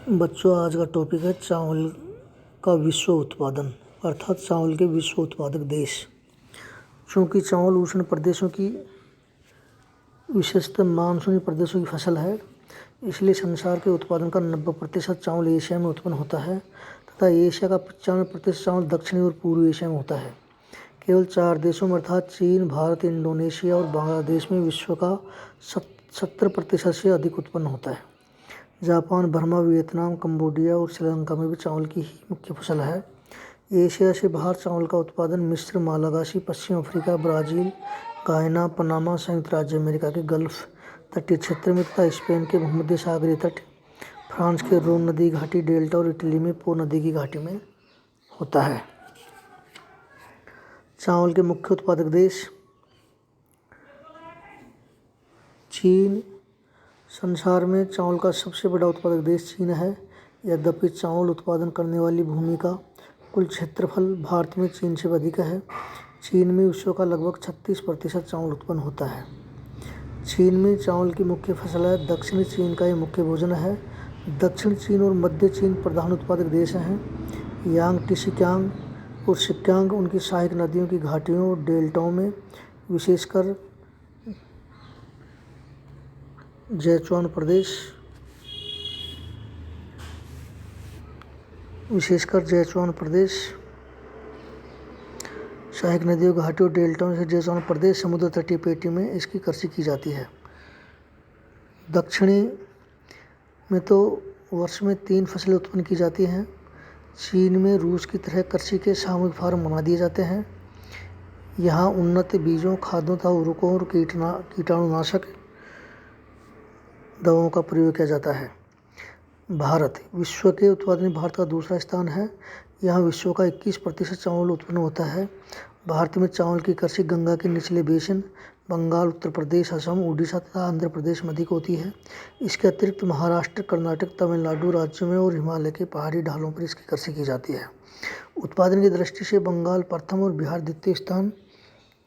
बच्चों, आज का टॉपिक है चावल का विश्व उत्पादन अर्थात चावल के विश्व उत्पादक देश। चूँकि चावल उष्ण प्रदेशों की विशेषतः मानसूनी प्रदेशों की फसल है, इसलिए संसार के उत्पादन का 90% चावल एशिया में उत्पन्न होता है तथा एशिया का 95% चावल दक्षिणी और पूर्वी एशिया में होता है। केवल 4 देशों में अर्थात चीन, भारत, इंडोनेशिया और बांग्लादेश में विश्व का 70% से अधिक उत्पन्न होता है। जापान, बर्मा, वियतनाम, कंबोडिया और श्रीलंका में भी चावल की ही मुख्य फसल है। एशिया से बाहर चावल का उत्पादन मिस्र, मालागासी, पश्चिम अफ्रीका, ब्राज़ील, गायना, पनामा, संयुक्त राज्य अमेरिका के गल्फ तटीय क्षेत्र में तथा स्पेन के भूमध्य सागरीय तट, फ्रांस के रोन नदी घाटी डेल्टा और इटली में पो नदी की घाटी में होता है। चावल के मुख्य उत्पादक देश चीन। संसार में चावल का सबसे बड़ा उत्पादक देश चीन है। यद्यपि चावल उत्पादन करने वाली भूमि का कुल क्षेत्रफल भारत में चीन से अधिक है। चीन में विश्व का लगभग 36% चावल उत्पन्न होता है। चीन में चावल की मुख्य फसल है। दक्षिणी चीन का यह मुख्य भोजन है। दक्षिण चीन और मध्य चीन प्रधान उत्पादक देश हैं। यांगत्से और सिक्यांग उनकी सहायक नदियों की घाटियों और डेल्टाओं में विशेषकर जेचुआन प्रदेश सहायक नदियों घाटियों डेल्टाओं से जेचुआन प्रदेश समुद्र तटीय पेटी में इसकी कृषि की जाती है। दक्षिणी में तो वर्ष में 3 फसलें उत्पन्न की जाती हैं। चीन में रूस की तरह कृषि के सामूहिक फार्म बना दिए जाते हैं। यहाँ उन्नत बीजों, खादों तथा उर्वरकों और कीटाणुनाशक दवाओं का प्रयोग किया जाता है। भारत विश्व के उत्पादन में भारत का दूसरा स्थान है। यहाँ विश्व का 21% चावल उत्पन्न होता है। भारत में चावल की कृषि गंगा के निचले बेसिन, बंगाल, उत्तर प्रदेश, असम, उड़ीसा तथा आंध्र प्रदेश में अधिक होती है। इसके अतिरिक्त महाराष्ट्र, कर्नाटक, तमिलनाडु राज्यों में और हिमालय के पहाड़ी ढालों पर इसकी कृषि की जाती है। उत्पादन की दृष्टि से बंगाल प्रथम और बिहार द्वितीय स्थान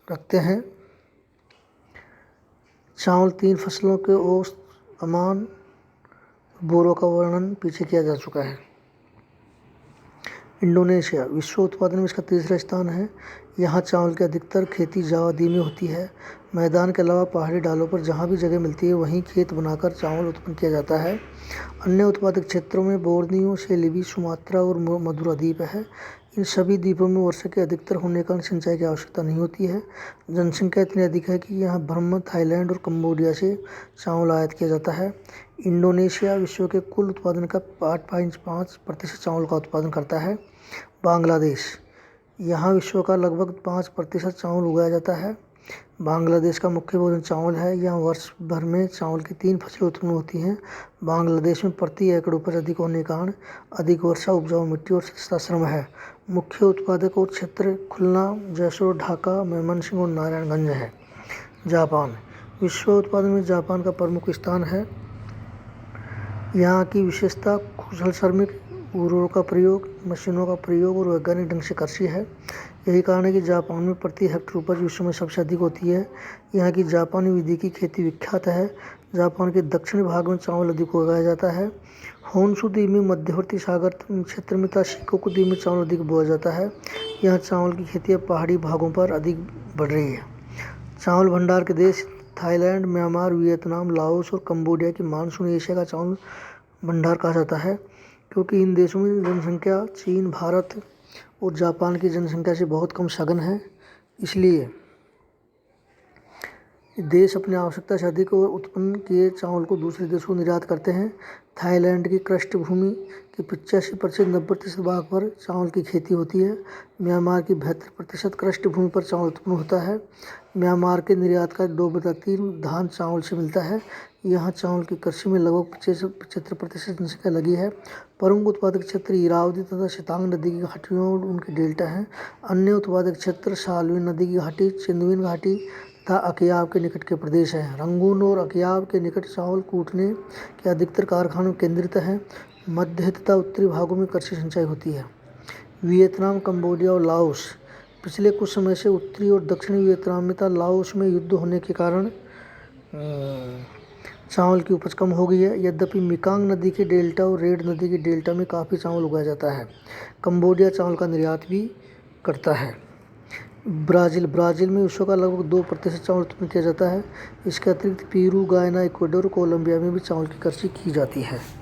रखते हैं। चावल 3 फसलों के औसत अमान बोरों का वर्णन पीछे किया जा चुका है। इंडोनेशिया विश्व उत्पादन में इसका तीसरा स्थान है। यहाँ चावल की अधिकतर खेती जावा द्वीप में होती है। मैदान के अलावा पहाड़ी ढालों पर जहाँ भी जगह मिलती है वहीं खेत बनाकर चावल उत्पन्न किया जाता है। अन्य उत्पादक क्षेत्रों में बोर्नियो, सेलिबी, सुमात्रा और मदुरा द्वीप है। इन सभी द्वीपों में वर्षा के अधिकतर होने के कारण सिंचाई की आवश्यकता नहीं होती है। जनसंख्या इतनी अधिक है कि यहाँ बर्मा, थाईलैंड और कंबोडिया से चावल आयात किया जाता है। इंडोनेशिया विश्व के कुल उत्पादन का 8.5% चावल का उत्पादन करता है। बांग्लादेश यहाँ विश्व का लगभग 5% चावल उगाया जाता है। बांग्लादेश का मुख्य भोजन चावल है। यहाँ वर्ष भर में चावल की 3 फसलें उत्पन्न होती हैं। बांग्लादेश में प्रति एकड़ उपज अधिक होने के कारण अधिक वर्षा, उपजाऊ मिट्टी और सस्ता श्रम है। मुख्य उत्पादक और क्षेत्र खुलना, जैसलमेर, ढाका, मेमनसिंह और नारायणगंज है। जापान विश्व उत्पादन में जापान का प्रमुख स्थान है। यहाँ की विशेषता कुशल श्रमिक, उर्वरकों का प्रयोग, मशीनों का प्रयोग और वैज्ञानिक ढंग से कृषि है। यही कारण है कि जापान में प्रति हेक्टेयर उपज विश्व में सबसे अधिक होती है। यहाँ की जापानी विधि की खेती विख्यात है। जापान के दक्षिणी भाग में चावल अधिक उगाया जाता है। होन्शु द्वीप में मध्यवर्ती सागर क्षेत्र में तथा शिकोकू द्वीप में चावल अधिक बोया जाता है। यहाँ चावल की खेती अब पहाड़ी भागों पर अधिक बढ़ रही है। चावल भंडार के देश थाईलैंड, म्यांमार, वियतनाम, लाओस और कंबोडिया की मानसून एशिया का चावल भंडार कहा जाता है, क्योंकि इन देशों में जनसंख्या चीन, भारत और जापान की जनसंख्या से बहुत कम सघन है। इसलिए देश अपनी आवश्यकता से अधिक और उत्पन्न किए चावल को दूसरे देशों को निर्यात करते हैं। थाईलैंड की कृष्ठ भूमि के 85% 90% भाग पर चावल की खेती होती है। म्यांमार की 72% कृष्ठ भूमि पर चावल उत्पन्न होता है। म्यांमार के निर्यात का 2/3 धान चावल से मिलता है। यहाँ चावल की कृषि में लगभग 75% जनसंख्या लगी है। प्रमुख उत्पादक क्षेत्र इरावदी तथा सितांग नदी की घाटियों और उनके डेल्टा हैं। अन्य उत्पादक क्षेत्र साल्वी नदी की घाटी, चिंदविन घाटी तथा अकयाव के निकट के प्रदेश हैं। रंगून और अकयाव के निकट चावल कूटने के अधिकतर कारखानों केंद्रित हैं। मध्य तथा उत्तरी भागों में कृषि सिंचाई होती है। वियतनाम, कंबोडिया और लाओस पिछले कुछ समय से उत्तरी और दक्षिणी वियतनाम में तथा लाओस में युद्ध होने के कारण चावल की उपज कम हो गई है। यद्यपि मेकंग नदी के डेल्टा और रेड नदी के डेल्टा में काफ़ी चावल उगाया जाता है। कंबोडिया चावल का निर्यात भी करता है। ब्राज़ील में विश्व का लगभग 2% चावल उत्पन्न किया जाता है। इसके अतिरिक्त पेरू, गायना, इक्वाडोर, कोलंबिया में भी चावल की कृषि की जाती है।